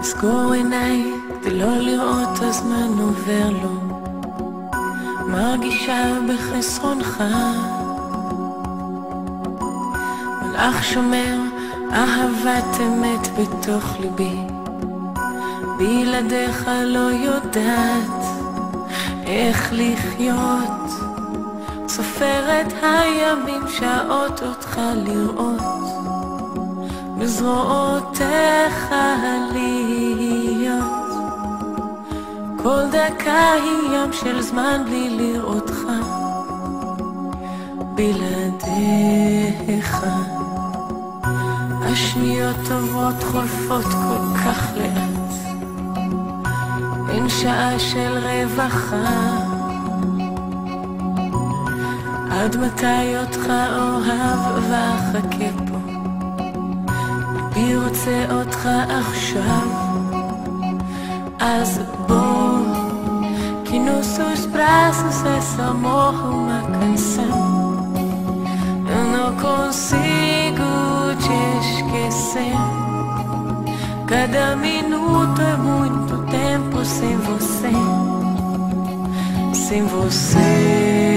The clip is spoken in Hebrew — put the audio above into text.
אסגור עיניי כדי לא לראות הזמן עובר לו, מרגישה בחסרונך, מלאך שומר אהבת אמת בתוך ליבי, בלעדיך לא יודעת איך לחיות, סופרת הימים שעות אותך לראות, בזרועותיך להיות, כל דקה היא ים של זמן בלי לראותך, בלעדיך השניות עוברות חולפות כל כך לאט, אין שעה של רווחה, עד מתי אותך אוהב ואחכה פה, בי רוצה אותך עכשיו, אז bom que nossos braços esse amor uma canção, eu não consigo te esquecer, cada minuto é muito tempo sem você, sem você.